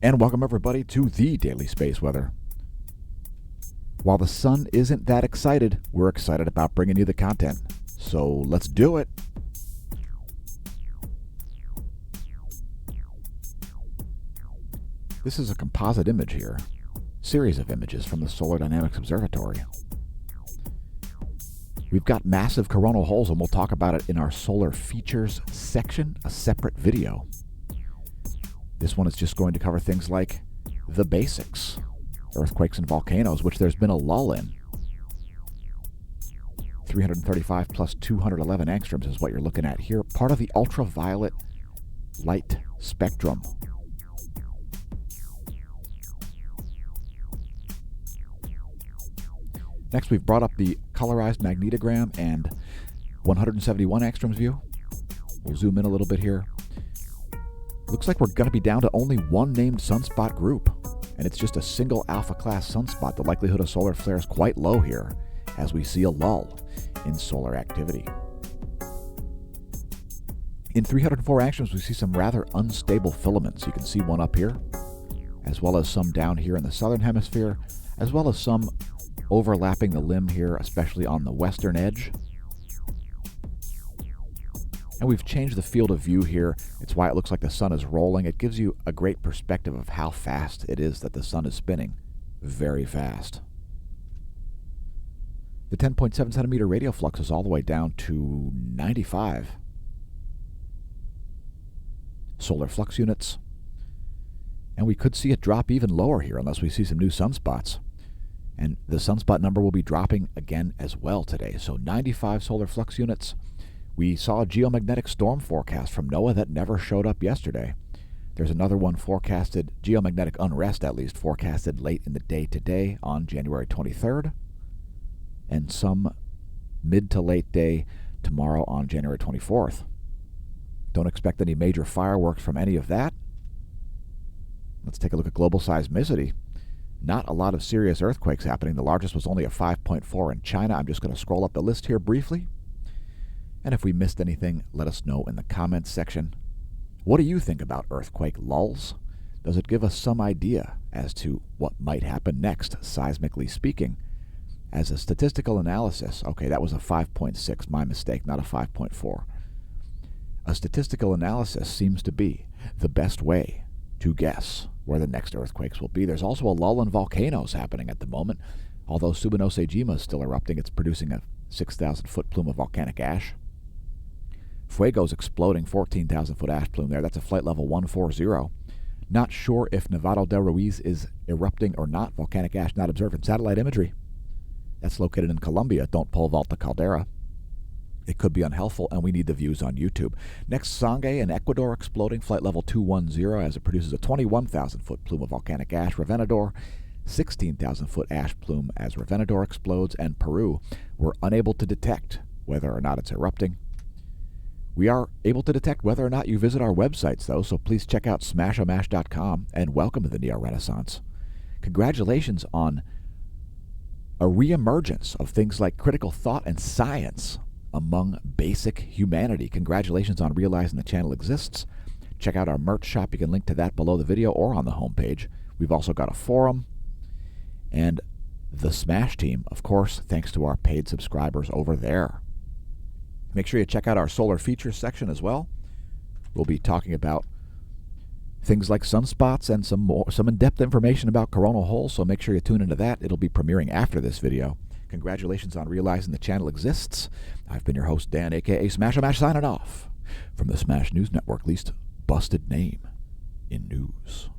And welcome everybody to the Daily Space Weather. While the sun isn't that excited, we're excited about bringing you the content. So let's do it. This is a composite image here, series of images from the Solar Dynamics Observatory. We've got massive coronal holes, and we'll talk about it in our solar features section, a separate video. This one is just going to cover things like the basics, earthquakes and volcanoes, which there's been a lull in. 335 plus 211 angstroms is what you're looking at here, part of the ultraviolet light spectrum. Next, we've brought up the colorized magnetogram and 171 angstroms view. We'll zoom in a little bit here. Looks like we're going to be down to only one named sunspot group, and it's just a single alpha-class sunspot. The likelihood of solar flare is quite low here, as we see a lull in solar activity. In 304 angstroms, we see some rather unstable filaments. You can see one up here, as well as some down here in the southern hemisphere, as well as some overlapping the limb here, especially on the western edge. And we've changed the field of view here. It's why it looks like the sun is rolling. It gives you a great perspective of how fast it is that the sun is spinning. Very fast. The 10.7 centimeter radial flux is all the way down to 95 solar flux units. And we could see it drop even lower here unless we see some new sunspots. And the sunspot number will be dropping again as well today. So 95 solar flux units. We saw a geomagnetic storm forecast from NOAA that never showed up yesterday. There's another one forecasted, geomagnetic unrest at least, forecasted late in the day today on January 23rd. And some mid to late day tomorrow on January 24th. Don't expect any major fireworks from any of that. Let's take a look at global seismicity. Not a lot of serious earthquakes happening. The largest was only a 5.4 in China. I'm just going to scroll up the list here briefly. And if we missed anything, let us know in the comments section. What do you think about earthquake lulls? Does it give us some idea as to what might happen next, seismically speaking? As a statistical analysis, okay, that was a 5.6, my mistake, not a 5.4. A statistical analysis seems to be the best way to guess where the next earthquakes will be. There's also a lull in volcanoes happening at the moment. Although Subanose-jima is still erupting, it's producing a 6,000-foot plume of volcanic ash. Fuego's exploding, 14,000-foot ash plume there. That's a flight level 140. Not sure if Nevado del Ruiz is erupting or not. Volcanic ash not observed in satellite imagery. That's located in Colombia. Don't pole vault the caldera. It could be unhelpful, and we need the views on YouTube. Next, Sangay in Ecuador exploding, flight level 210 as it produces a 21,000-foot plume of volcanic ash. Revenador, 16,000-foot ash plume as Revenador explodes. And Peru, we're unable to detect whether or not it's erupting. We are able to detect whether or not you visit our websites, though, so please check out smashamash.com and welcome to the Neo-Renaissance. Congratulations on a reemergence of things like critical thought and science among basic humanity. Congratulations on realizing the channel exists. Check out our merch shop. You can link to that below the video or on the homepage. We've also got a forum. And the Smash team, of course, thanks to our paid subscribers over there. Make sure you check out our solar features section as well. We'll be talking about things like sunspots and some in-depth information about coronal holes, so make sure you tune into that. It'll be premiering after this video. Congratulations on realizing the channel exists. I've been your host, Dan, a.k.a. Smash-O-Mash, signing off from the Smash News Network, least busted name in news.